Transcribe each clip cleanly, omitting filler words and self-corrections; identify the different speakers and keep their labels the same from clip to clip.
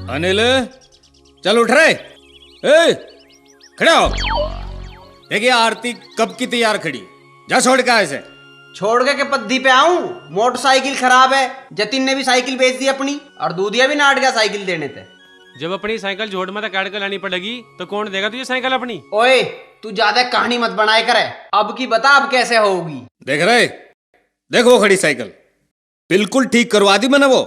Speaker 1: अनिल, चल उठ रहे। ए, खड़े हो। देखिए आरती कब की तैयार खड़ी, जा छोड़ के ऐसे।
Speaker 2: छोड़ के पद्दी पे आऊं? मोटरसाइकिल खराब है। जतिन ने भी साइकिल बेच दी अपनी, और दूधिया भी नाट गया साइकिल देने थे।
Speaker 3: जब अपनी साइकिल झोट में काट कर लानी पड़ेगी तो कौन देगा तुझे साइकिल अपनी?
Speaker 2: ओए, तू ज्यादा कहानी मत बनाए करे। अब की बता, अब कैसे होगी?
Speaker 1: देख रहे, देख वो खड़ी साइकिल, बिल्कुल ठीक करवा दी मैंने वो।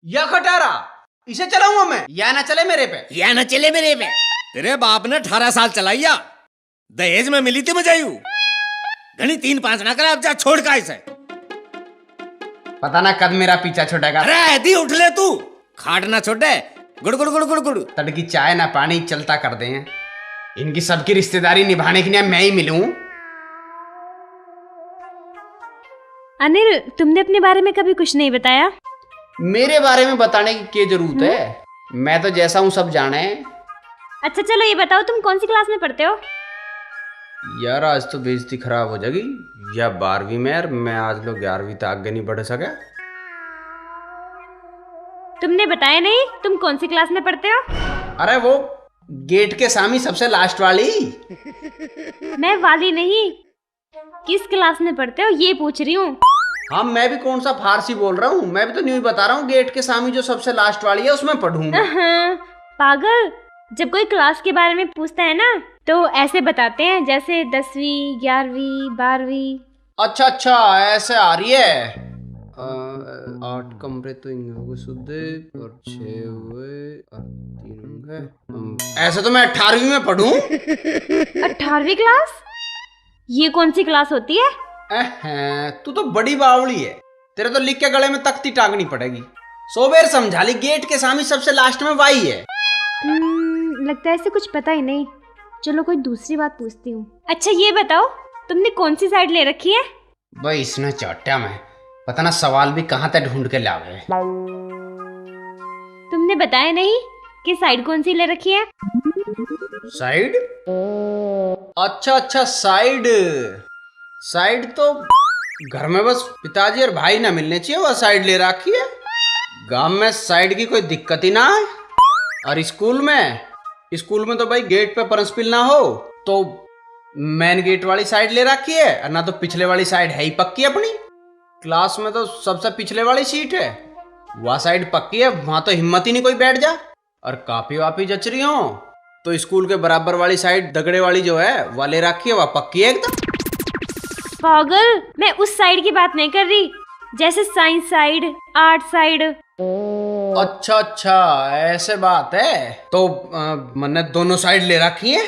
Speaker 2: या खटारा, इसे चलाऊंगा मैं या ना चले मेरे पे?
Speaker 1: या ना चले मेरे पे। तेरे बाप ने 18 साल चलाइया, दहेज में मिली थी मजायू। घनी 3-5 ना करे, अब जा छोड़ का इसे।
Speaker 2: पता ना कद मेरा पीछा छुटेगा।
Speaker 1: अरे ऐदी उठ ले तू, खाट ना छोटे। गुड़ गुड़ गुड़ गुड़ गुड़।
Speaker 2: तड़की चाय ना पानी चलता कर दे। इनकी सबकी रिश्तेदारी निभाने के लिए मैं ही मिलूं।
Speaker 4: अनिल, तुमने अपने बारे में कभी कुछ नहीं बताया।
Speaker 2: मेरे बारे में बताने की क्या जरूरत है? मैं तो जैसा हूं सब जाने।
Speaker 4: अच्छा चलो ये बताओ, तुम कौन सी क्लास में पढ़ते हो?
Speaker 2: यार आज तो बेइज्जती खराब हो जाएगी। या 12वीं में, यार मैं आज लोग 11वीं तक आगे नहीं बढ़ सके।
Speaker 4: तुमने बताया नहीं तुम कौन सी क्लास में पढ़ते हो?
Speaker 2: अरे वो गेट के सामने सबसे लास्ट वाली।
Speaker 4: मैं वाली नहीं, किस क्लास में पढ़ते हो ये पूछ रही हूँ।
Speaker 2: हाँ, मैं भी कौन सा फारसी बोल रहा हूँ, मैं भी तो न्यू ही बता रहा हूँ। गेट के सामने जो सबसे लास्ट वाली है उसमें पढ़ूँ।
Speaker 4: पागल, जब कोई क्लास के बारे में पूछता है ना तो ऐसे बताते हैं जैसे 10वीं 11वीं 12वीं।
Speaker 2: अच्छा अच्छा, ऐसे आ रही है। 8 कमरे तो होंगे सुधे, और 6 हुए और 3 होंगे। ऐसे तो मैं 18वीं में पढ़ूं।
Speaker 4: 18वीं क्लास? ये कौन सी क्लास होती है?
Speaker 2: तू तो बड़ी बावली है। तेरे तो लिख के गले में तख्ती टांगनी पड़ेगी। सोबेर समझा ली, गेट के सामने सबसे लास्ट में वाई है।
Speaker 4: लगता है इसे कुछ पता ही नहीं। चलो कोई दूसरी बात पूछती हूँ। अच्छा ये बताओ, तुमने कौन सी साइड ले रखी है?
Speaker 2: भाई इसने चाटा में पता ना सवाल भी कहाँ तक ढूंढ के लावे।
Speaker 4: तुमने बताया नहीं कि साइड कौन सी ले रखी है?
Speaker 2: साइड? अच्छा अच्छा, साइड। साइड तो घर में बस पिताजी और भाई ना मिलने चाहिए, वह साइड ले रखी है। गांव में साइड की कोई दिक्कत ही ना है। और स्कूल में तो भाई गेट पे प्रिंसिपल ना हो तो मेन गेट वाली साइड ले रखी है, और ना तो पिछले वाली साइड है ही पक्की अपनी। क्लास में तो सबसे पिछले वाली सीट है, वह साइड पक्की है, वहां तो हिम्मत ही नहीं कोई बैठ जा। और कापी वापी जच रही हो तो स्कूल के बराबर वाली साइड दगड़े वाली जो है वह ले रखी है, वह पक्की है एकदम।
Speaker 4: पागल, मैं उस साइड की बात नहीं कर रही, जैसे साइंस साइड, आर्ट साइड।
Speaker 2: अच्छा अच्छा, ऐसे बात है। तो मैंने दोनों साइड ले रखी है।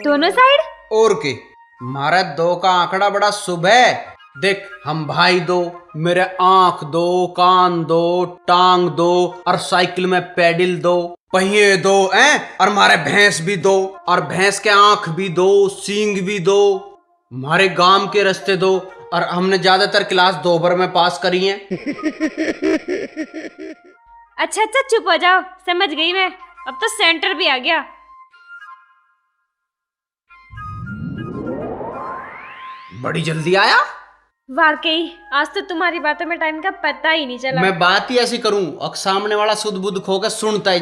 Speaker 4: दोनों साइड?
Speaker 2: और के मारा 2 का आंकड़ा बड़ा शुभ है। देख, हम भाई दो, मेरे आंख दो, कान दो, टांग दो, और साइकिल में पैडल दो, पहिए दो, और मारे भैंस भी दो, और भैंस के आंख भी दो, सींग भी दो, हमारे गांव के रास्ते दो, और हमने ज्यादातर क्लास 2 बार में पास करी है।
Speaker 4: अच्छा अच्छा चुप हो जाओ, समझ गई मैं। अब तो सेंटर भी आ गया।
Speaker 2: बड़ी जल्दी आया।
Speaker 4: वाकई आज तो तुम्हारी बातों में टाइम का पता ही नहीं चला।
Speaker 2: मैं बात ही ऐसी करूं और सामने वाला सुध बुध खो के सुनता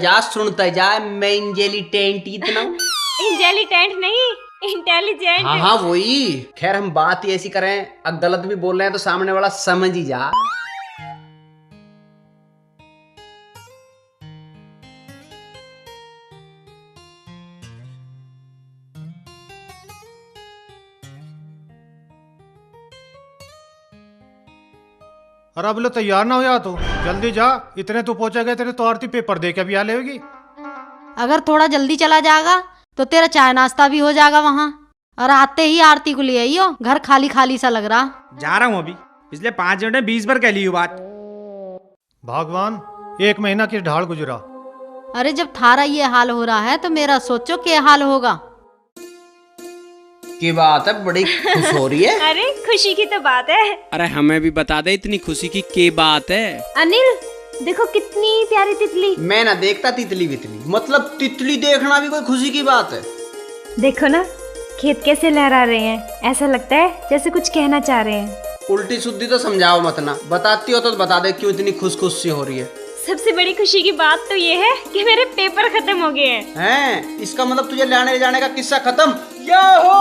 Speaker 2: जा। मैं इंटेलिजेंट इतना।
Speaker 4: इंटेलिजेंट नहीं, इंटेलिजेंट।
Speaker 2: हाँ हाँ वही। खैर हम बात ही ऐसी करें, अब गलत भी बोल रहे हैं तो सामने वाला समझ ही जा।
Speaker 5: और अब लो तैयार ना हो या तो जल्दी जा, इतने तू पहुंचेगा तेरे तो आरती पेपर दे के अभी आ लेगी।
Speaker 6: अगर थोड़ा जल्दी चला जाएगा तो तेरा चाय नाश्ता भी हो जाएगा वहाँ, और आते ही आरती को ले आइयो। घर खाली खाली सा लग रहा।
Speaker 7: जा रहा हूँ अभी, पिछले 5 मिनट में 20 बार कह ली बात।
Speaker 5: भगवान, 1 महीना की ढाल गुजरा।
Speaker 6: अरे जब थारा ये हाल हो रहा है तो मेरा सोचो क्या हाल होगा।
Speaker 2: की बात है, बड़ी खुश हो रही है।
Speaker 4: अरे खुशी की तो बात है।
Speaker 3: अरे हमें भी बता दे इतनी खुशी की क्या बात है।
Speaker 4: अनिल देखो कितनी प्यारी तितली।
Speaker 2: मैं ना देखता तितली वितली, मतलब तितली देखना भी कोई खुशी की बात है।
Speaker 4: देखो ना खेत कैसे लहरा रहे हैं, ऐसा लगता है जैसे कुछ कहना चाह रहे हैं।
Speaker 2: उल्टी सुद्दी तो समझाओ मत ना, बताती हो तो बता दे क्यों इतनी खुश खुश सी हो रही है।
Speaker 4: सबसे बड़ी खुशी की बात तो ये है कि मेरे पेपर खत्म हो गए हैं।
Speaker 2: हैं? इसका मतलब तुझे लाने ले जाने का किस्सा खत्म। याहो!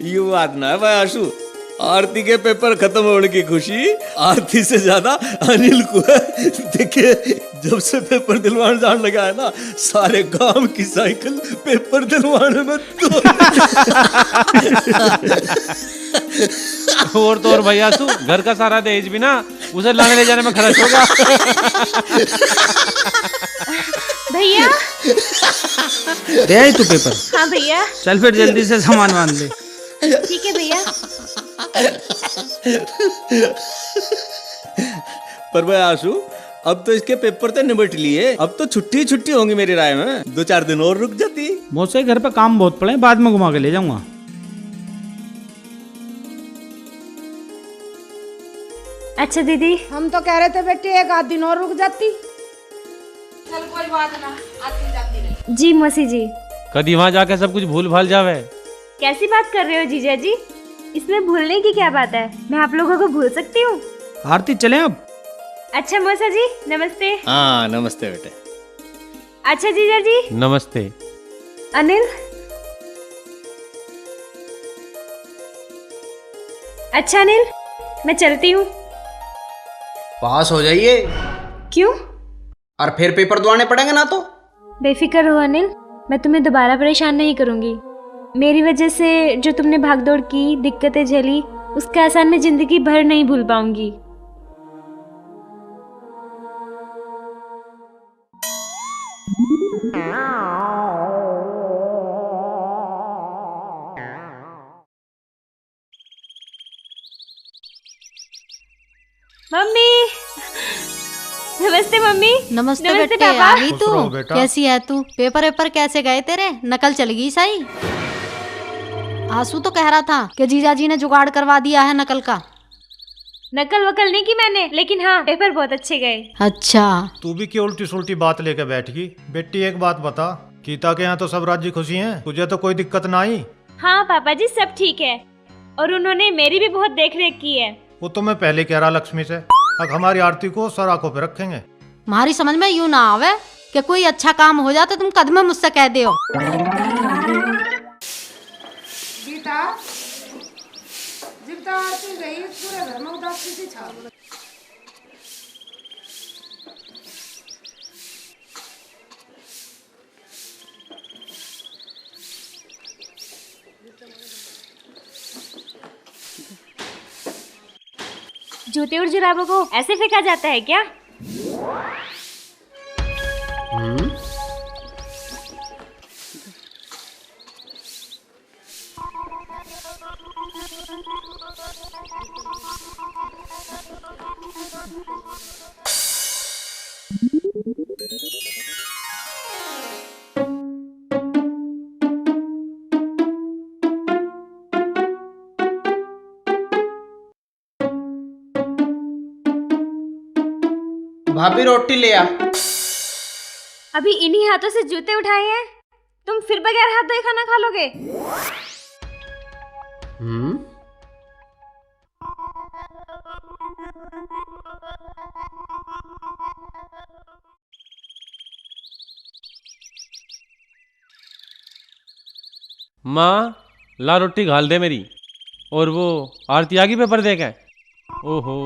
Speaker 1: ये बात ना है भाई आशु, आरती के पेपर खत्म होने की खुशी आरती से ज्यादा अनिल को है। देखिए जब से पेपर दिलवाने जाने लगा है ना, सारे गांव की साइकिल पेपर दिलवाने में
Speaker 3: और तो और भैया तू घर का सारा दहेज भी ना उसे लाने ले जाने में खर्च होगा।
Speaker 4: भैया।
Speaker 7: दे आई तू पेपर?
Speaker 4: हाँ भैया।
Speaker 7: चल फिर जल्दी से सामान बांध ले।
Speaker 4: ठीक है भैया।
Speaker 1: पर भाई आशु, अब तो इसके पेपर तो निबट लिए, अब तो छुट्टी छुट्टी होंगी मेरी राय में। 2-4 दिन और रुक जाती।
Speaker 7: मुझसे घर पे काम बहुत पड़े, बाद में घुमा के ले जाऊंगा।
Speaker 4: अच्छा दीदी।
Speaker 8: हम तो कह रहे थे बेटी एक आध दिन और रुक जाती। चल कोई बात ना, आती जाती रही।
Speaker 4: जी मौसी जी।
Speaker 3: कभी वहां जाके सब कुछ भूल भाल जावे।
Speaker 4: कैसी बात कर रहे हो जीजा जी? इसमें भूलने की क्या बात है? मैं आप लोगों को भूल सकती हूँ।
Speaker 7: आरती चले अब?
Speaker 4: अच्छा मौसा जी नमस्ते।
Speaker 1: हाँ नमस्ते बेटे।
Speaker 4: अच्छा जीजा जी
Speaker 3: नमस्ते।
Speaker 4: अनिल। अच्छा अनिल मैं चलती हूँ।
Speaker 2: पास हो जाइए।
Speaker 4: क्यों?
Speaker 2: और फिर पेपर दुआने पड़ेंगे ना तो।
Speaker 4: बेफिक्र हो अनिल, मैं तुम्हें दोबारा परेशान नहीं करूंगी। मेरी वजह से जो तुमने भागदौड़ की, दिक्कतें झेली, उसका एहसान मैं जिंदगी भर नहीं भूल पाऊंगी। मम्मी। नमस्ते मम्मी।
Speaker 6: नमस्ते बेटे।
Speaker 4: पापा।
Speaker 6: आ गई
Speaker 5: खुश
Speaker 6: तू?
Speaker 5: रहो बेटा।
Speaker 6: कैसी है तू? पेपर वेपर कैसे गए तेरे? नकल चल गई सही? आंसू तो कह रहा था कि जीजाजी ने जुगाड़ करवा दिया है नकल का।
Speaker 4: नकल वकल नहीं की मैंने, लेकिन हाँ पेपर बहुत अच्छे गए।
Speaker 6: अच्छा।
Speaker 5: तू भी क्यों उल्टी सुल्टी बात लेके बैठ गई? बेटी एक बात बता, गीता के यहाँ तो सब राजी खुशी हैं, तुझे तो कोई दिक्कत ना आई?
Speaker 4: हाँ पापा जी सब ठीक है, और उन्होंने मेरी भी बहुत देख रेख की है।
Speaker 5: वो तो मैं पहले कह रहा लक्ष्मी से, अब हमारी आरती को सर आंखों पे रखेंगे।
Speaker 6: हमारी समझ में यूं ना आवे कि कोई अच्छा काम हो जाता तुम कदम मुझसे कह दे।
Speaker 8: गीता जीविता आरती गई, पूरे घर में उदासी सी छा गई।
Speaker 4: जूते और जुराबों को ऐसे फेंका जाता है क्या?
Speaker 2: भाभी रोटी ले आ।
Speaker 4: अभी इन्हीं हाथों से जूते उठाए हैं, तुम फिर बगैर हाथ धोए खाना खा लोगे?
Speaker 3: माँ ला रोटी घाल दे मेरी। और वो आरती आ गई पेपर दे के? ओहो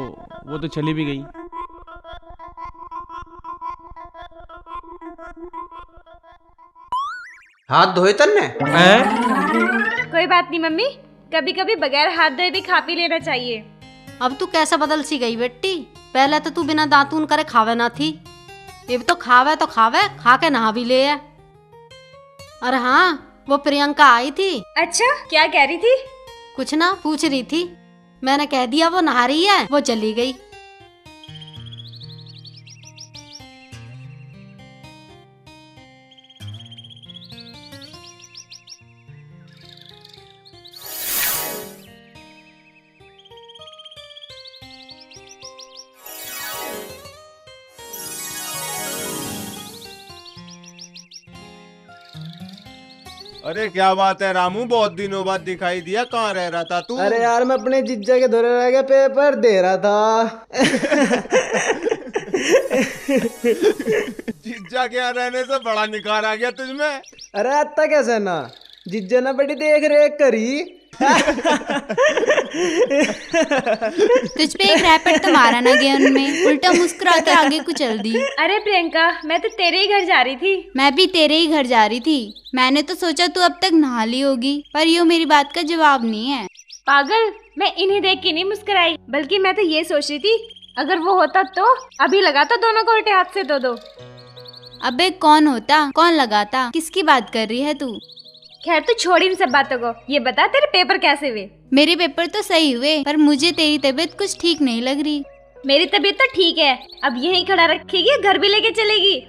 Speaker 3: वो तो चली भी गई।
Speaker 2: हाथ धोए तन्ने?
Speaker 3: हैं?
Speaker 4: कोई बात नहीं मम्मी, कभी कभी बगैर हाथ धोए भी खा पी लेना चाहिए।
Speaker 6: अब तू कैसे बदल सी गई बेटी? पहले तो तू बिना दातून करे खावे ना थी, अब तो खावे खा के नहा भी ले है। अरे हाँ वो प्रियंका आई थी।
Speaker 4: अच्छा क्या कह रही थी?
Speaker 6: कुछ ना पूछ रही थी, मैंने कह दिया वो नहा रही है, वो चली गई।
Speaker 9: अरे क्या बात है रामू, बहुत दिनों बाद दिखाई दिया, कहाँ रह रहा था तू?
Speaker 10: अरे यार मैं अपने जीजा के धोरे रह गया, पेपर दे रहा था।
Speaker 9: जीजा के यहाँ रहने से बड़ा निखार आ गया तुझमें।
Speaker 10: अरे आता कैसे ना, जीजा ने बड़ी देख रेख करी,
Speaker 11: तुझ पे एक रैपेट तो मारा ना गया उनमें, उल्टा मुस्कुरा के आगे को चल दी।
Speaker 4: अरे प्रियंका, मैं तो तेरे ही घर जा रही थी।
Speaker 11: मैं भी तेरे ही घर जा रही थी। मैंने तो सोचा तू अब तक नहा ली होगी, पर यूँ मेरी बात का जवाब नहीं है।
Speaker 4: पागल, मैं इन्हें देख के नहीं मुस्कुराई, बल्कि मैं तो ये सोच रही थी अगर वो होता तो अभी लगाता दोनों को उल्टे हाथ से दो।
Speaker 11: अबे कौन होता, कौन लगाता, किसकी बात कर रही है तू?
Speaker 4: खैर तू छोड़ इन सब बातों को, ये बता तेरे पेपर कैसे हुए?
Speaker 11: मेरे पेपर तो सही हुए, पर मुझे तेरी तबीयत कुछ ठीक नहीं लग रही।
Speaker 4: मेरी तबीयत तो ठीक है, अब यहीं खड़ा रखेगी, घर भी लेके चलेगी?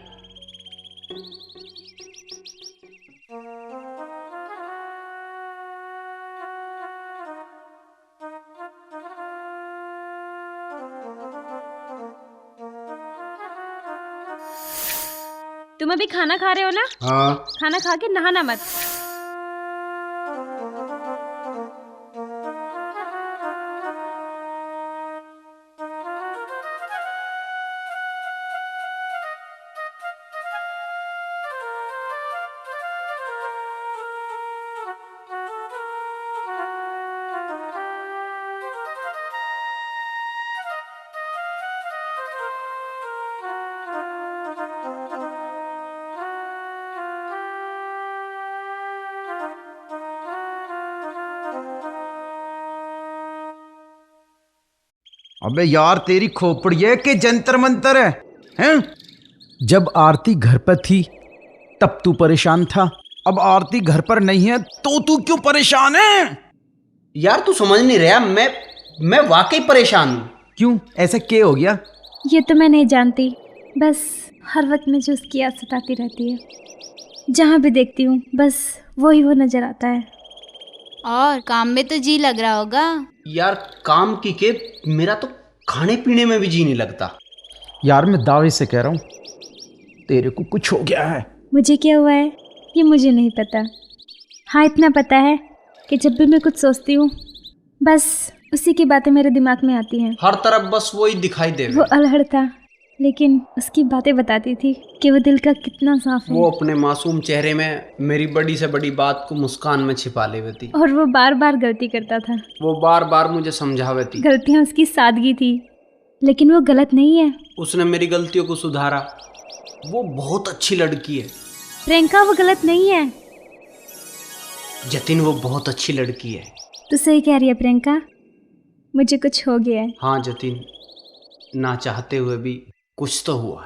Speaker 4: तुम अभी खाना खा रहे हो ना?
Speaker 2: हाँ।
Speaker 4: खाना खा के नहाना मत।
Speaker 12: अबे यार तेरी खोपड़ी है कि जंतर मंतर है, हैं? जब आरती घर पर थी तब तू परेशान था, अब आरती घर पर नहीं है तो तू क्यों परेशान है?
Speaker 2: यार तू समझ नहीं रहा, मैं वाकई परेशान हूँ।
Speaker 12: क्यों, ऐसा क्या हो गया?
Speaker 4: ये तो मैं नहीं जानती, बस हर वक्त मुझे उसकी याद सताती रहती है। जहाँ भी देखती हूँ बस वो नजर आता है।
Speaker 11: और काम में तो जी लग रहा होगा।
Speaker 2: यार काम की के मेरा तो खाने पीने में भी जी नहीं लगता।
Speaker 12: यार मैं दावे से कह रहा हूँ तेरे को कुछ हो गया है।
Speaker 4: मुझे क्या हुआ है ये मुझे नहीं पता। हाँ इतना पता है कि जब भी मैं कुछ सोचती हूँ बस उसी की बातें मेरे दिमाग में आती हैं।
Speaker 2: हर तरफ बस वही दिखाई दे।
Speaker 4: वो अल्हड़ था लेकिन उसकी बातें बताती थी कि वो दिल का कितना साफ है।
Speaker 2: वो अपने मासूम चेहरे में मेरी बड़ी से बड़ी बात को मुस्कान में छिपा ले थी।
Speaker 4: और वो बार बार गलती करता था।
Speaker 2: वो बार बार मुझे समझावे थी।
Speaker 4: गलतियाँ उसकी सादगी थी लेकिन वो गलत नहीं है।
Speaker 2: उसने मेरी गलतियों को सुधारा। वो बहुत अच्छी लड़की है।
Speaker 4: प्रियंका वो गलत नहीं है।
Speaker 2: जतिन वो बहुत अच्छी लड़की है।
Speaker 4: तू सही कह रही है प्रियंका, मुझे कुछ हो गया है।
Speaker 2: हाँ जतिन, ना चाहते हुए भी कुछ तो हुआ है।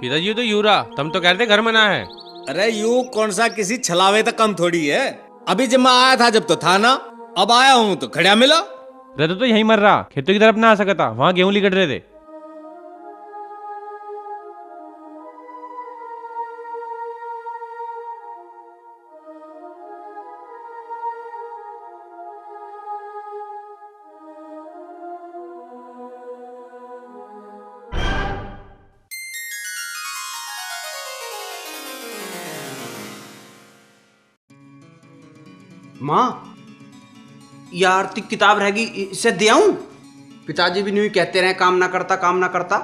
Speaker 3: पिताजी ये तो यूरा, तुम तो कहते घर मना है।
Speaker 1: अरे यू कौन सा किसी छलावे तक कम थोड़ी है। अभी जब मैं आया था जब तो था ना, अब आया हूँ तो खड़ा मिला।
Speaker 3: रहते तो यहीं मर रहा, खेतों की तरफ ना आ सकता, वहां गेहूं लिकट रहे थे।
Speaker 2: माँ, ये आरती किताब रहेगी, इसे दे आऊं? पिताजी भी नहीं कहते रहे काम ना करता काम ना करता।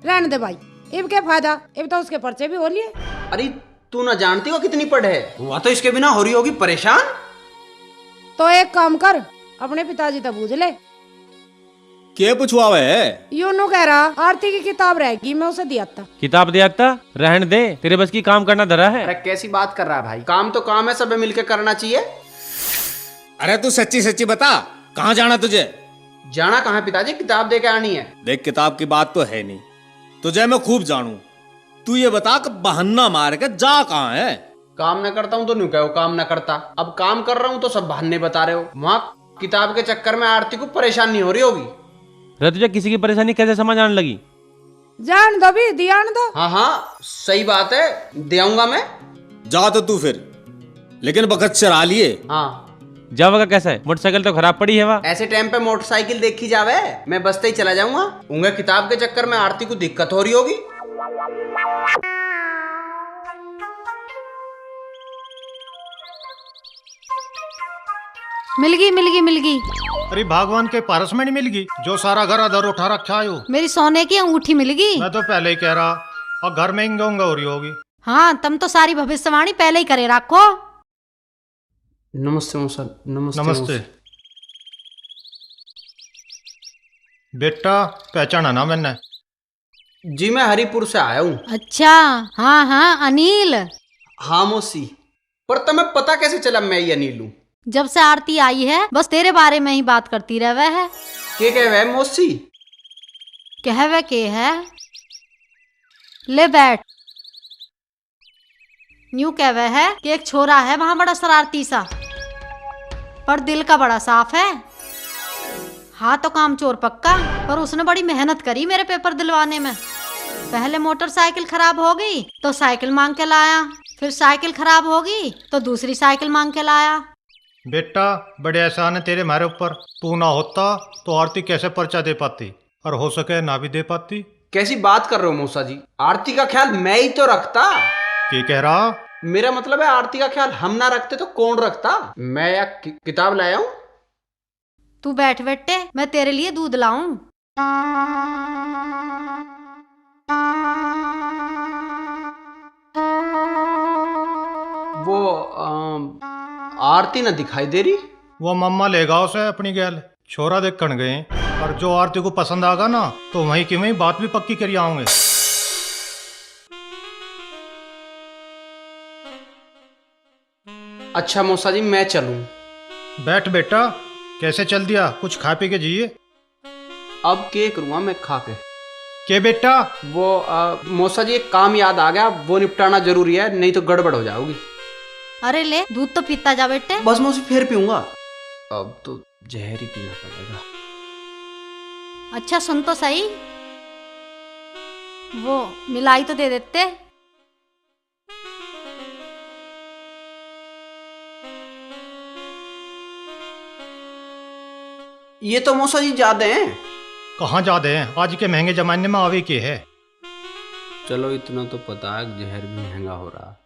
Speaker 8: रहने दे भाई, अब क्या फायदा, अब तो उसके पर्चे भी हो लिए।
Speaker 2: अरे तू ना जानती हो कितनी पढ़े है, हुआ तो इसके बिना हो रही होगी परेशान।
Speaker 8: तो एक काम कर, अपने पिताजी तो बूझ ले।
Speaker 1: क्या पूछवा है?
Speaker 8: यूनू कह रहा आरती की किताब रहेगी, मैं उसे दिया था।
Speaker 3: किताब दिया था? रहने दे, तेरे बस की काम करना धरा है।
Speaker 2: अरे कैसी बात कर रहा है भाई, काम तो काम है, सब मिलके करना चाहिए।
Speaker 1: अरे तू सच्ची सच्ची बता, कहाँ जाना तुझे?
Speaker 2: जाना कहाँ पिताजी, किताब दे के आनी है।
Speaker 1: देख किताब की बात तो है नहीं, तुझे मैं खूब जानू। तू ये बता कि बहाना मार के जा कहाँ है?
Speaker 2: काम ना करता हूँ तो नहीं कहो काम ना करता, अब काम कर रहा हूँ तो सब बहाने बता रहे हो। वहाँ किताब के चक्कर में आरती को परेशान नहीं हो रही होगी।
Speaker 3: रह तुझे किसी की परेशानी कैसे समझ आने लगी?
Speaker 8: जान दो भी, ध्यान दो।
Speaker 2: हाँ हाँ सही बात है, दे आऊंगा मैं।
Speaker 1: जा तो तू फिर, लेकिन बखत चरा लिए।
Speaker 2: हाँ
Speaker 3: जावा का कैसा है, मोटरसाइकिल तो खराब पड़ी है वहाँ।
Speaker 2: ऐसे टाइम पे मोटरसाइकिल देखी जावे, मैं बसते ही चला जाऊंगा। उंगे किताब के चक्कर में आरती को दिक्कत हो रही होगी।
Speaker 6: मिल गई मिल गई मिल गई।
Speaker 5: अरे भगवान के पारस में नहीं मिल गई, जो सारा घर अधर उठा रखा है वो।
Speaker 6: मेरी सोने की अंगूठी मिल गई।
Speaker 5: मैं तो पहले ही कह रहा, और घर में इंगा हो रही होगी।
Speaker 6: हाँ तुम तो सारी भविष्यवाणी पहले ही करे रखो।
Speaker 2: नमस्ते मौसा। नमस्ते
Speaker 5: नमस्ते। बेटा पहचाना ना मैंने?
Speaker 2: जी मैं हरिपुर से आया हूँ।
Speaker 6: अच्छा हाँ हाँ अनिल।
Speaker 2: हाँ मौसी, पर तुम्हें पता कैसे चला मैं ये अनिल हूँ?
Speaker 6: जब से आरती आई है बस तेरे बारे में ही बात करती रहे है।
Speaker 2: के कहे वह मौसी?
Speaker 6: कहवे के है, ले बैठ। न्यू कहवे है कि एक छोरा है वहां बड़ा शरारती सा, पर दिल का बड़ा साफ है। हाँ तो काम चोर पक्का, पर उसने बड़ी मेहनत करी मेरे पेपर दिलवाने में। पहले मोटरसाइकिल खराब हो गई तो साइकिल मांग के लाया, फिर साइकिल खराब हो गई तो दूसरी साइकिल मांग के लाया।
Speaker 5: बेटा बड़े एहसान है तेरे हमारे ऊपर, तू ना होता तो आरती कैसे पर्चा दे पाती, और हो सके ना भी दे पाती।
Speaker 2: कैसी बात कर रहे हो मौसा जी, आरती का ख्याल मैं ही तो रखता।
Speaker 5: क्या कह रहा?
Speaker 2: मेरा मतलब है आरती का ख्याल हम ना रखते तो कौन रखता। मैं या किताब लाया हूँ।
Speaker 6: तू बैठ बेटे, मैं तेरे लिए दूध लाऊं।
Speaker 2: वो आरती ना दिखाई दे रही।
Speaker 5: वो मम्मा ले गाँव से अपनी गैल छोरा देखने गए, और जो आरती को पसंद आगा ना तो वहीं की वहीं बात भी पक्की करी आऊंगे।
Speaker 2: अच्छा मौसा जी मैं चलूं?
Speaker 5: बैठ बेटा, कैसे चल दिया, कुछ खा पी के जाइए।
Speaker 2: अब क्या करूँगा मैं खा के?
Speaker 5: बेटा
Speaker 2: वो मौसा जी एक काम याद आ गया, वो निपटाना जरूरी है, नहीं तो गड़बड़ हो जाओगी।
Speaker 6: अरे ले दूध तो पीता जा बेटे।
Speaker 2: बस मौसी फिर पीऊंगा, अब तो जहर ही पीना पड़ेगा।
Speaker 6: अच्छा सुन तो सही, वो मिलाई तो दे देते।
Speaker 2: ये तो मौसा जी ज्यादा हैं।
Speaker 5: कहाँ ज्यादा हैं, आज के महंगे जमाने में आवे के है।
Speaker 2: चलो इतना तो पता है जहर भी महंगा हो रहा है।